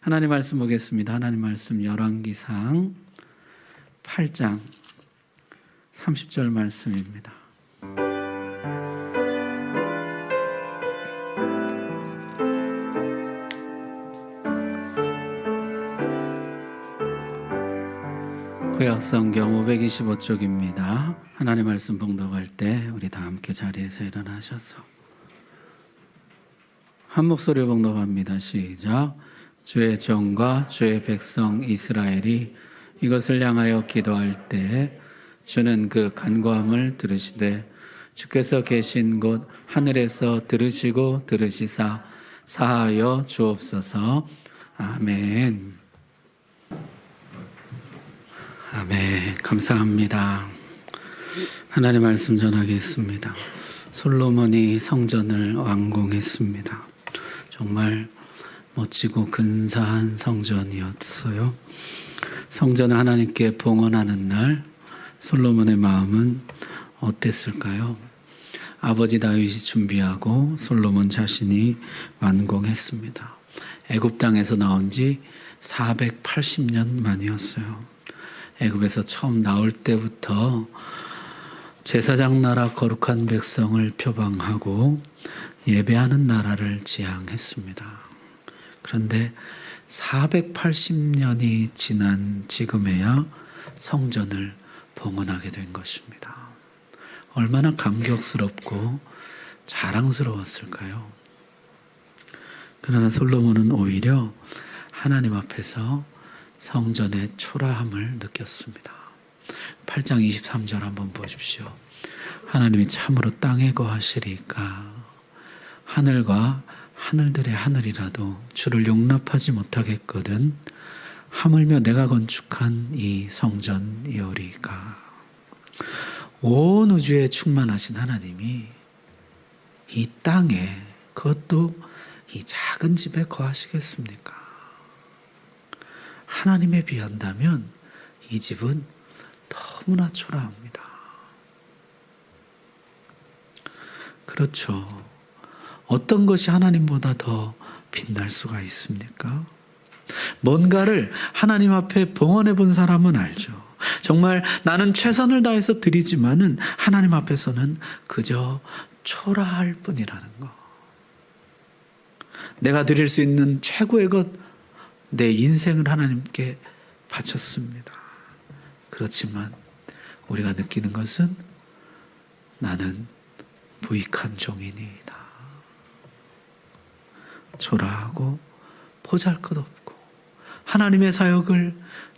하나님 말씀 보겠습니다. 하나님 말씀 열왕기상 8장 30절 말씀입니다. 구약성경 525쪽입니다. 하나님 말씀 봉독할 때 우리 다 함께 자리에서 일어나셔서 한 목소리로 봉독합니다. 시작. 주의 종과 주의 백성 이스라엘이 이것을 향하여 기도할 때 주는 그 간구함을 들으시되 주께서 계신 곳 하늘에서 들으시고 들으시사 사하여 주옵소서. 아멘. 아멘. 감사합니다. 하나님 말씀 전하겠습니다. 솔로몬이 성전을 완공했습니다. 정말 멋지고 근사한 성전이었어요. 성전을 하나님께 봉헌하는 날 솔로몬의 마음은 어땠을까요? 아버지 다윗이 준비하고 솔로몬 자신이 완공했습니다. 애굽 땅에서 나온 지 480년 만이었어요. 애굽에서 처음 나올 때부터 제사장 나라 거룩한 백성을 표방하고 예배하는 나라를 지향했습니다. 그런데 480년이 지난 지금에야 성전을 봉헌하게 된 것입니다. 얼마나 감격스럽고 자랑스러웠을까요? 그러나 솔로몬은 오히려 하나님 앞에서 성전의 초라함을 느꼈습니다. 8장 23절 한번 보십시오. 하나님이 참으로 땅에 거하시리까 하늘과 하늘들의 하늘이라도 주를 용납하지 못하겠거든 하물며 내가 건축한 이 성전이오리까. 온 우주에 충만하신 하나님이 이 땅에, 그것도 이 작은 집에 거하시겠습니까? 하나님에 비한다면 이 집은 너무나 초라합니다. 그렇죠. 어떤 것이 하나님보다 더 빛날 수가 있습니까? 뭔가를 하나님 앞에 봉헌해 본 사람은 알죠. 정말 나는 최선을 다해서 드리지만은 하나님 앞에서는 그저 초라할 뿐이라는 거. 내가 드릴 수 있는 최고의 것, 내 인생을 하나님께 바쳤습니다. 그렇지만 우리가 느끼는 것은 나는 무익한 종이니이다. 초라하고 보잘것없고 하나님의 사역을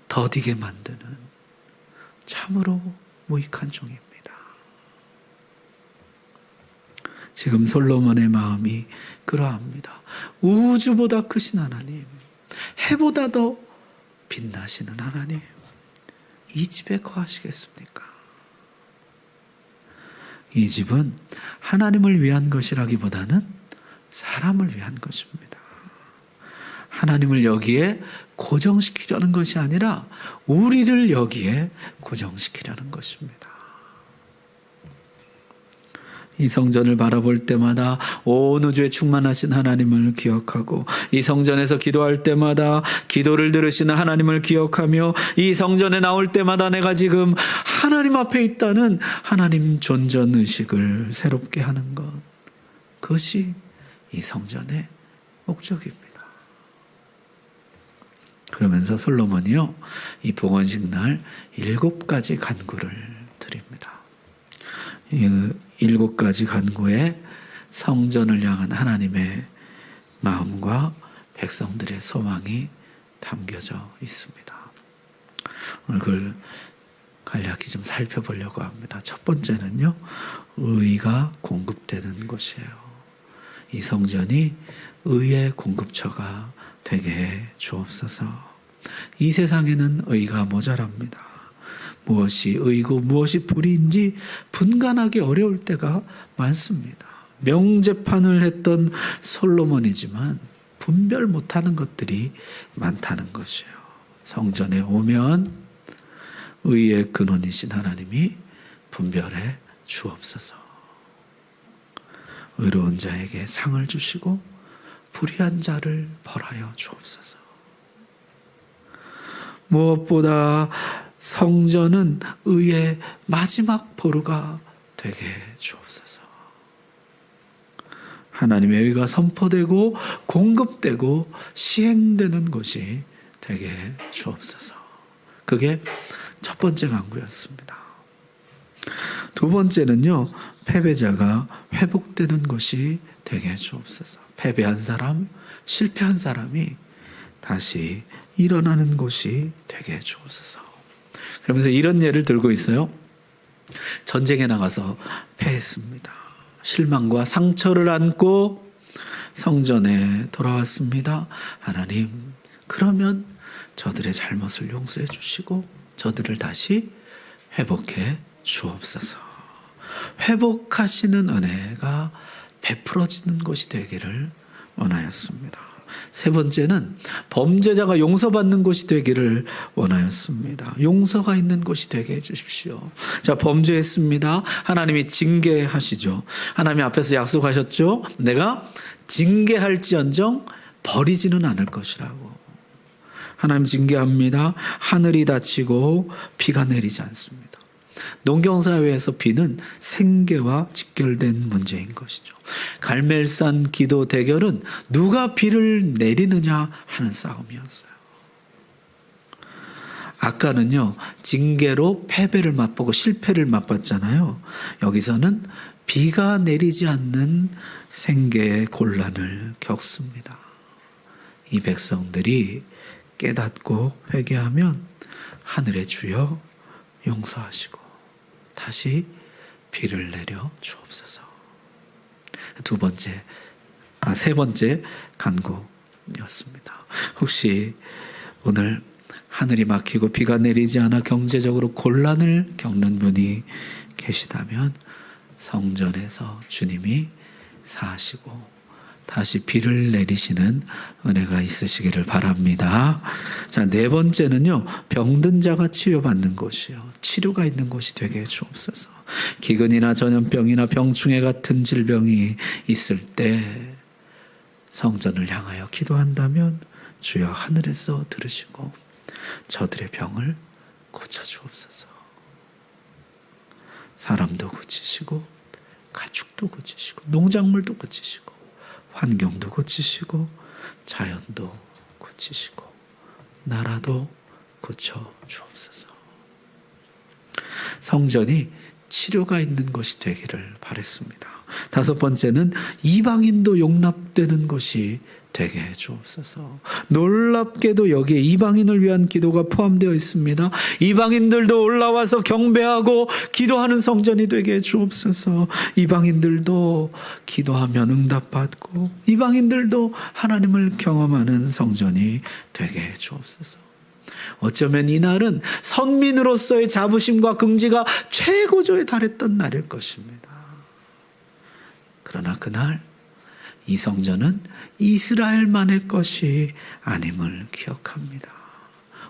더디게 만드는 참으로 무익한 종입니다. 지금 솔로몬의 마음이 그러합니다. 우주보다 크신 하나님, 해보다 더 빛나시는 하나님, 이 집에 거하시겠습니까? 이 집은 하나님을 위한 것이라기보다는 사람을 위한 것입니다. 하나님을 여기에 고정시키려는 것이 아니라 우리를 여기에 고정시키려는 것입니다. 이 성전을 바라볼 때마다 온 우주에 충만하신 하나님을 기억하고 이 성전에서 기도할 때마다 기도를 들으시는 하나님을 기억하며 이 성전에 나올 때마다 내가 지금 하나님 앞에 있다는 하나님 존전의식을 새롭게 하는 것, 그것이 이 성전의 목적입니다. 그러면서 솔로몬이요, 이 봉헌식 날 7가지 간구를 드립니다. 이 7가지 간구에 성전을 향한 하나님의 마음과 백성들의 소망이 담겨져 있습니다. 오늘 그걸 간략히 좀 살펴보려고 합니다. 첫 번째는요, 의가 공급되는 곳이에요. 이 성전이 의의 공급처가 되게 해 주옵소서. 이 세상에는 의가 모자랍니다. 무엇이 의고 무엇이 불의인지 분간하기 어려울 때가 많습니다. 명제판을 했던 솔로몬이지만 분별 못하는 것들이 많다는 것이에요. 성전에 오면 의의 근원이신 하나님이 분별해 주옵소서. 의로운 자에게 상을 주시고 불의한 자를 벌하여 주옵소서. 무엇보다 성전은 의의 마지막 보루가 되게 주옵소서. 하나님의 의가 선포되고 공급되고 시행되는 것이 되게 주옵소서. 그게 첫 번째 간구였습니다. 두 번째는요, 패배자가 회복되는 것이 되게 주옵소서. 패배한 사람, 실패한 사람이 다시 일어나는 것이 되게 주옵소서. 그러면서 이런 예를 들고 있어요. 전쟁에 나가서 패했습니다. 실망과 상처를 안고 성전에 돌아왔습니다. 하나님, 그러면 저들의 잘못을 용서해 주시고 저들을 다시 회복해 주옵소서. 회복하시는 은혜가 베풀어지는 것이 되기를 원하였습니다. 세 번째는 범죄자가 용서받는 것이 되기를 원하였습니다. 용서가 있는 것이 되게 해주십시오. 자, 범죄했습니다. 하나님이 징계하시죠. 하나님 앞에서 약속하셨죠. 내가 징계할지언정 버리지는 않을 것이라고. 하나님 징계합니다. 하늘이 닫히고 비가 내리지 않습니다. 농경사회에서 비는 생계와 직결된 문제인 것이죠. 갈멜산 기도 대결은 누가 비를 내리느냐 하는 싸움이었어요. 아까는요, 징계로 패배를 맛보고 실패를 맛봤잖아요. 여기서는 비가 내리지 않는 생계의 곤란을 겪습니다. 이 백성들이 깨닫고 회개하면 하늘의 주여 용서하시고 다시 비를 내려 주옵소서. 세 번째 간구였습니다. 혹시 오늘 하늘이 막히고 비가 내리지 않아 경제적으로 곤란을 겪는 분이 계시다면 성전에서 주님이 사시고 다시 비를 내리시는 은혜가 있으시기를 바랍니다. 자, 네 번째는요, 병든 자가 치료받는 곳이요, 치료가 있는 곳이 되게 주옵소서. 기근이나 전염병이나 병충해 같은 질병이 있을 때 성전을 향하여 기도한다면 주여 하늘에서 들으시고 저들의 병을 고쳐주옵소서. 사람도 고치시고 가축도 고치시고 농작물도 고치시고 환경도 고치시고 자연도 고치시고 나라도 고쳐 주옵소서. 성전이 치료가 있는 것이 되기를 바랬습니다. 다섯 번째는 이방인도 용납되는 것이 되게 해 주옵소서. 놀랍게도 여기에 이방인을 위한 기도가 포함되어 있습니다. 이방인들도 올라와서 경배하고 기도하는 성전이 되게 해 주옵소서. 이방인들도 기도하면 응답받고 이방인들도 하나님을 경험하는 성전이 되게 해 주옵소서. 어쩌면 이날은 선민으로서의 자부심과 긍지가 최고조에 달했던 날일 것입니다. 그러나 그날 이 성전은 이스라엘만의 것이 아님을 기억합니다.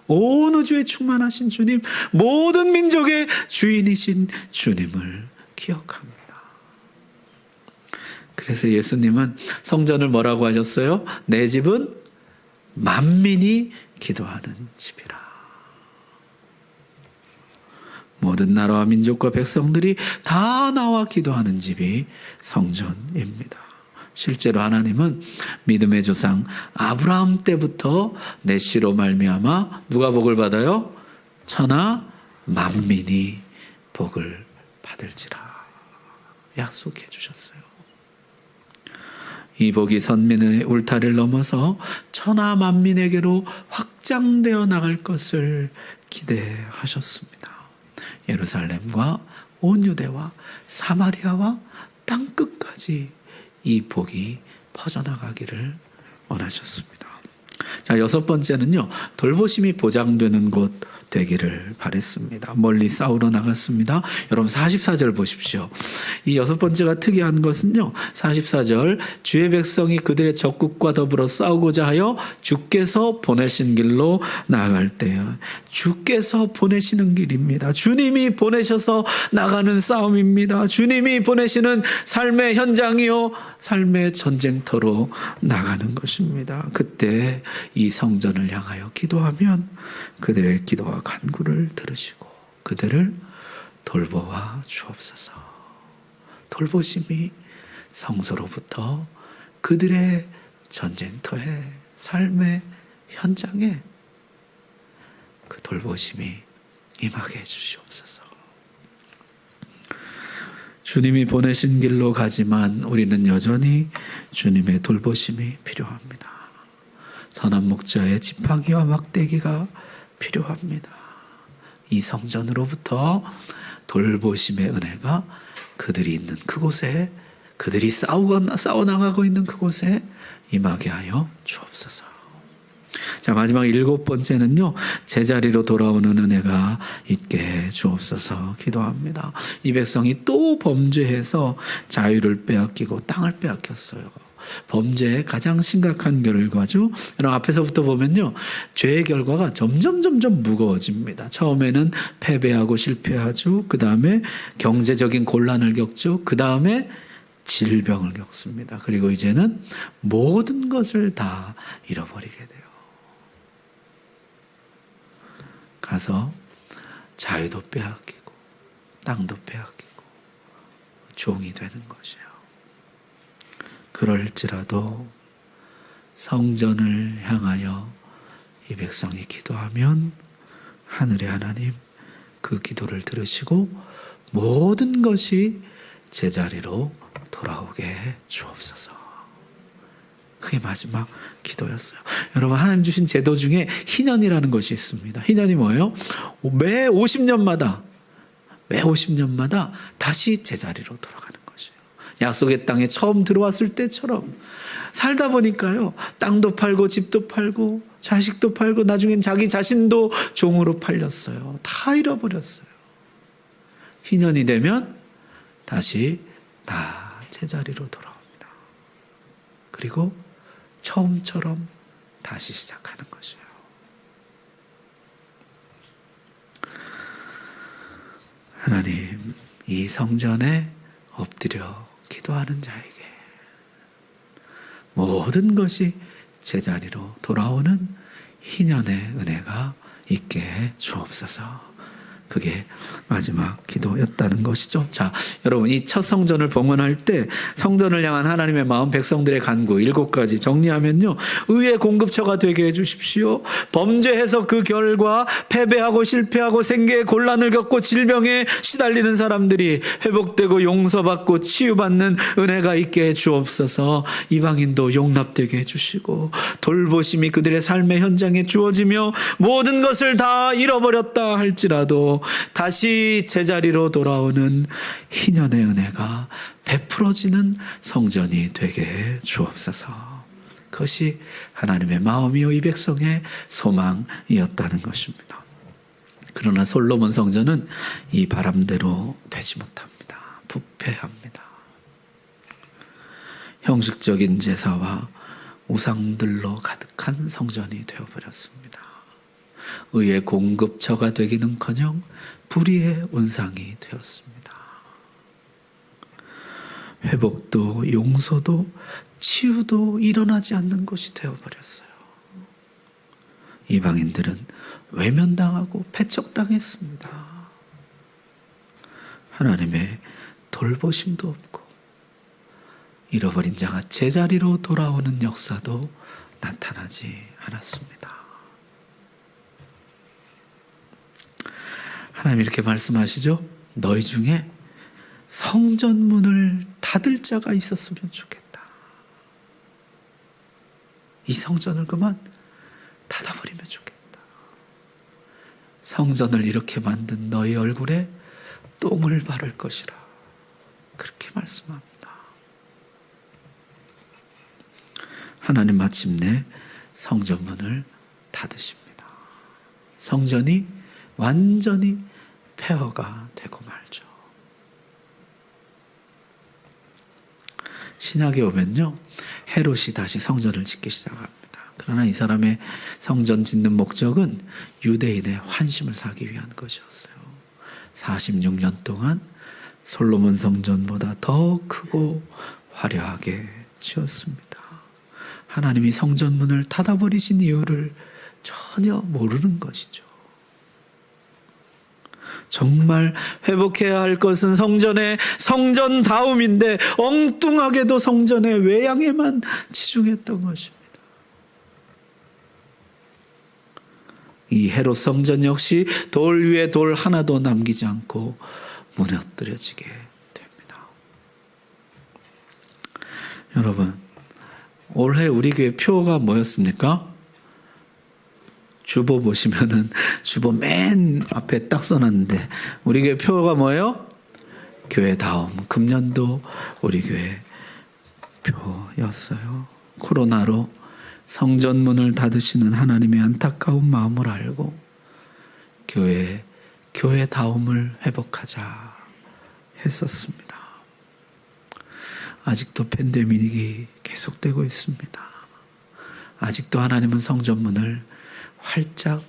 온 우주에 충만하신 주님, 모든 민족의 주인이신 주님을 기억합니다. 그래서 예수님은 성전을 뭐라고 하셨어요? 내 집은 만민이 기도하는 집이라. 모든 나라와 민족과 백성들이 다 나와 기도하는 집이 성전입니다. 실제로 하나님은 믿음의 조상 아브라함 때부터 내 씨로 말미암아 누가 복을 받아요? 천하 만민이 복을 받을지라 약속해 주셨어요. 이 복이 선민의 울타리를 넘어서 천하 만민에게로 확장되어 나갈 것을 기대하셨습니다. 예루살렘과 온 유대와 사마리아와 땅끝까지 이 복이 퍼져나가기를 원하셨습니다. 자, 여섯 번째는요, 돌보심이 보장되는 곳 되기를 바랬습니다. 멀리 싸우러 나갔습니다. 여러분 44절 보십시오. 이 여섯 번째가 특이한 것은요, 44절 주의 백성이 그들의 적국과 더불어 싸우고자 하여 주께서 보내신 길로 나아갈 때요. 주께서 보내시는 길입니다. 주님이 보내셔서 나가는 싸움입니다. 주님이 보내시는 삶의 현장이요 삶의 전쟁터로 나가는 것입니다. 그때 이 성전을 향하여 기도하면 그들의 기도와 간구를 들으시고 그들을 돌보아 주옵소서. 돌보심이 성소로부터 그들의 전쟁터의 삶의 현장에 그 돌보심이 임하게 해주시옵소서. 주님이 보내신 길로 가지만 우리는 여전히 주님의 돌보심이 필요합니다. 선한 목자의 지팡이와 막대기가 필요합니다. 이 성전으로부터 돌보심의 은혜가 그들이 있는 그곳에, 그들이 싸워나가고 있는 그곳에 임하게 하여 주옵소서. 자, 마지막 7번째는요, 제자리로 돌아오는 은혜가 있게 해 주옵소서 기도합니다. 이 백성이 또 범죄해서 자유를 빼앗기고 땅을 빼앗겼어요. 범죄의 가장 심각한 결과죠. 여러분, 앞에서부터 보면요, 죄의 결과가 점점 무거워집니다. 처음에는 패배하고 실패하죠. 그 다음에 경제적인 곤란을 겪죠. 그 다음에 질병을 겪습니다. 그리고 이제는 모든 것을 다 잃어버리게 돼요. 가서 자유도 빼앗기고 땅도 빼앗기고 종이 되는 것이에요. 그럴지라도 성전을 향하여 이 백성이 기도하면 하늘의 하나님 그 기도를 들으시고 모든 것이 제자리로 돌아오게 해 주옵소서. 그게 마지막 기도였어요. 여러분, 하나님 주신 제도 중에 희년이라는 것이 있습니다. 희년이 뭐예요? 매 50년마다 다시 제자리로 돌아가는 것이에요. 약속의 땅에 처음 들어왔을 때처럼 살다 보니까요, 땅도 팔고 집도 팔고 자식도 팔고 나중엔 자기 자신도 종으로 팔렸어요. 다 잃어버렸어요. 희년이 되면 다시 다 제자리로 돌아옵니다. 그리고 처음처럼 다시 시작하는 것이에요. 하나님, 이 성전에 엎드려 기도하는 자에게 모든 것이 제자리로 돌아오는 희년의 은혜가 있게 해 주옵소서. 그게 마지막 기도였다는 것이죠. 자, 여러분, 이 첫 성전을 봉헌할 때 성전을 향한 하나님의 마음, 백성들의 간구 7가지 정리하면요, 의의 공급처가 되게 해주십시오. 범죄해서 그 결과 패배하고 실패하고 생계의 곤란을 겪고 질병에 시달리는 사람들이 회복되고 용서받고 치유받는 은혜가 있게 해 주옵소서. 이방인도 용납되게 해주시고 돌보심이 그들의 삶의 현장에 주어지며 모든 것을 다 잃어버렸다 할지라도 다시 제자리로 돌아오는 희년의 은혜가 베풀어지는 성전이 되게 해 주옵소서. 그것이 하나님의 마음이요 이 백성의 소망이었다는 것입니다. 그러나 솔로몬 성전은 이 바람대로 되지 못합니다. 부패합니다. 형식적인 제사와 우상들로 가득한 성전이 되어버렸습니다. 의의 공급처가 되기는커녕 불의의 온상이 되었습니다. 회복도 용서도 치유도 일어나지 않는 것이 되어버렸어요. 이방인들은 외면당하고 배척당했습니다. 하나님의 돌보심도 없고 잃어버린 자가 제자리로 돌아오는 역사도 나타나지 않았습니다. 하나님 이렇게 말씀하시죠. 너희 중에 성전문을 닫을 자가 있었으면 좋겠다. 이 성전을 그만 닫아버리면 좋겠다. 성전을 이렇게 만든 너희 얼굴에 똥을 바를 것이라. 그렇게 말씀합니다. 하나님 마침내 성전문을 닫으십니다. 성전이 완전히 폐허가 되고 말죠. 신약에 오면요, 헤롯이 다시 성전을 짓기 시작합니다. 그러나 이 사람의 성전 짓는 목적은 유대인의 환심을 사기 위한 것이었어요. 46년 동안 솔로몬 성전보다 더 크고 화려하게 지었습니다. 하나님이 성전문을 닫아버리신 이유를 전혀 모르는 것이죠. 정말 회복해야 할 것은 성전의 성전다움인데 엉뚱하게도 성전의 외양에만 치중했던 것입니다. 이 헤롯 성전 역시 돌 위에 돌 하나도 남기지 않고 무너뜨려지게 됩니다. 여러분, 올해 우리 교회 표가 뭐였습니까? 주보 보시면은 주보 맨 앞에 딱 써놨는데 우리 교회 표가 뭐예요? 교회 다움. 금년도 우리 교회 표였어요. 코로나로 성전문을 닫으시는 하나님의 안타까운 마음을 알고 교회 다움을 회복하자 했었습니다. 아직도 팬데믹이 계속되고 있습니다. 아직도 하나님은 성전문을 활짝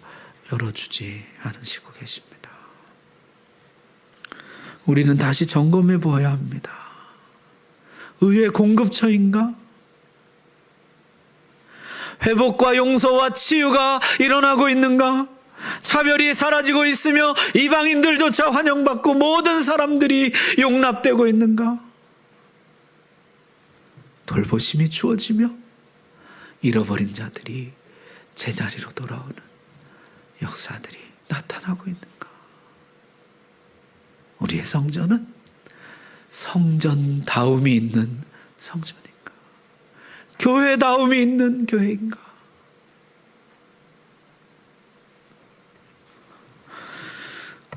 열어주지 않으시고 계십니다. 우리는 다시 점검해 보아야 합니다. 의의 공급처인가? 회복과 용서와 치유가 일어나고 있는가? 차별이 사라지고 있으며 이방인들조차 환영받고 모든 사람들이 용납되고 있는가? 돌보심이 주어지며 잃어버린 자들이 제자리로 돌아오는 역사들이 나타나고 있는가? 우리의 성전은 성전다움이 있는 성전인가? 교회다움이 있는 교회인가?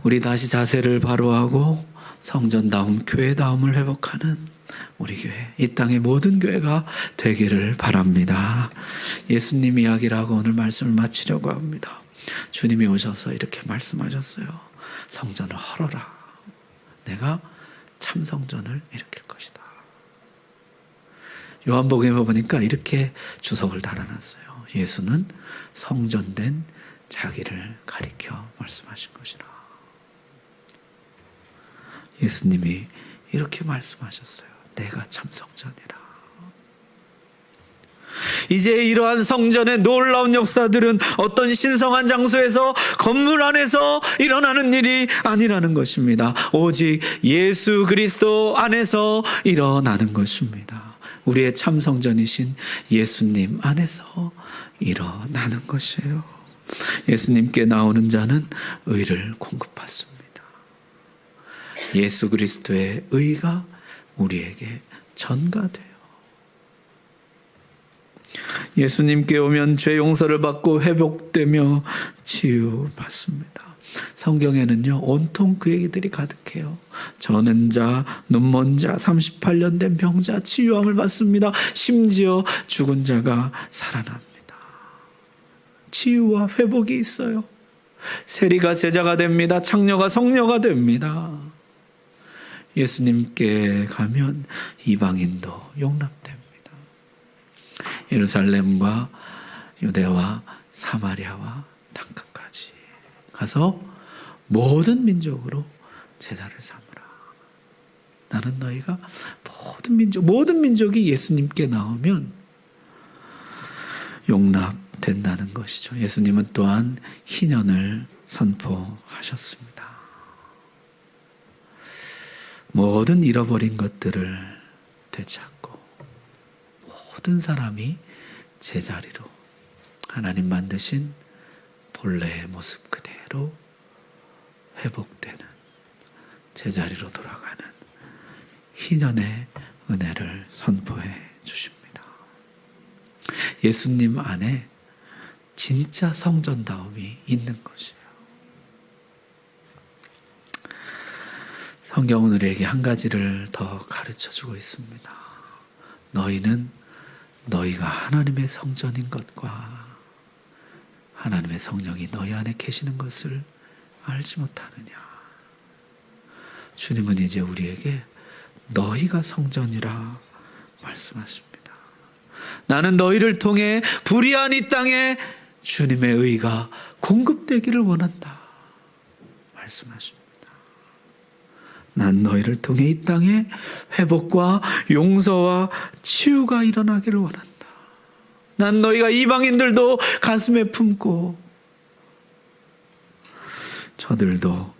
우리 다시 자세를 바로하고 성전다움, 교회다움을 회복하는 우리 교회, 이 땅의 모든 교회가 되기를 바랍니다. 예수님 이야기라고 오늘 말씀을 마치려고 합니다. 주님이 오셔서 이렇게 말씀하셨어요. 성전을 헐어라. 내가 참 성전을 일으킬 것이다. 요한복음에 보니까 이렇게 주석을 달아놨어요. 예수는 성전된 자기를 가리켜 말씀하신 것이라. 예수님이 이렇게 말씀하셨어요. 내가 참 성전이라. 이제 이러한 성전의 놀라운 역사들은 어떤 신성한 장소에서 건물 안에서 일어나는 일이 아니라는 것입니다. 오직 예수 그리스도 안에서 일어나는 것입니다. 우리의 참 성전이신 예수님 안에서 일어나는 것이에요. 예수님께 나오는 자는 의를 공급받습니다. 예수 그리스도의 의가 우리에게 전가돼요. 예수님께 오면 죄 용서를 받고 회복되며 치유받습니다. 성경에는요, 온통 그 얘기들이 가득해요. 저는 자, 눈먼 자, 38년 된 병자 치유함을 받습니다. 심지어 죽은 자가 살아납니다. 치유와 회복이 있어요. 세리가 제자가 됩니다. 창녀가 성녀가 됩니다. 예수님께 가면 이방인도 용납됩니다. 예루살렘과 유대와 사마리아와 땅끝까지 가서 모든 민족으로 제자를 삼으라. 나는 너희가 모든 민족이 예수님께 나오면 용납된다는 것이죠. 예수님은 또한 희년을 선포하셨습니다. 모든 잃어버린 것들을 되찾고 모든 사람이 제자리로 하나님 만드신 본래의 모습 그대로 회복되는 제자리로 돌아가는 희년의 은혜를 선포해 주십니다. 예수님 안에 진짜 성전다움이 있는 것이에요. 성경은 우리에게 한 가지를 더 가르쳐주고 있습니다. 너희는 너희가 하나님의 성전인 것과 하나님의 성령이 너희 안에 계시는 것을 알지 못하느냐. 주님은 이제 우리에게 너희가 성전이라 말씀하십니다. 나는 너희를 통해 불의한 이 땅에 주님의 의가 공급되기를 원한다 말씀하십니다. 난 너희를 통해 이 땅에 회복과 용서와 치유가 일어나기를 원한다. 난 너희가 이방인들도 가슴에 품고 저들도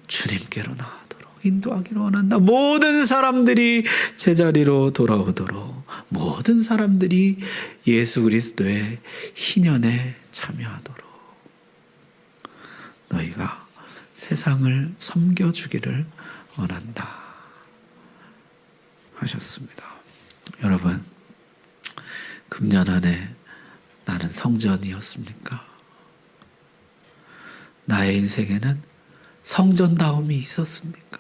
주님께로 나아도록 인도하기를 원한다. 모든 사람들이 제자리로 돌아오도록, 모든 사람들이 예수 그리스도의 희년에 참여하도록 너희가 세상을 섬겨주기를 원한다 하셨습니다. 여러분, 금년 한 해 나는 성전이었습니까? 나의 인생에는 성전다움이 있었습니까?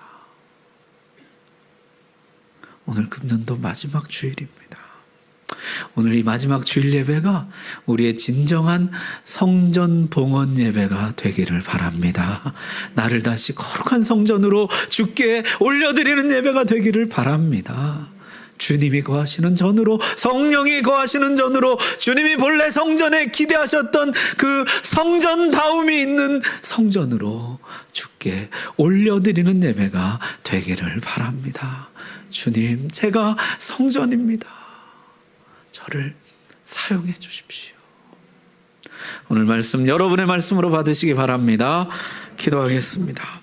오늘 금년도 마지막 주일입니다. 오늘 이 마지막 주일 예배가 우리의 진정한 성전 봉헌 예배가 되기를 바랍니다. 나를 다시 거룩한 성전으로 주께 올려드리는 예배가 되기를 바랍니다. 주님이 거하시는 전으로, 성령이 거하시는 전으로, 주님이 본래 성전에 기대하셨던 그 성전다움이 있는 성전으로 주께 올려드리는 예배가 되기를 바랍니다. 주님, 제가 성전입니다. 저를 사용해 주십시오. 오늘 말씀 여러분의 말씀으로 받으시기 바랍니다. 기도하겠습니다.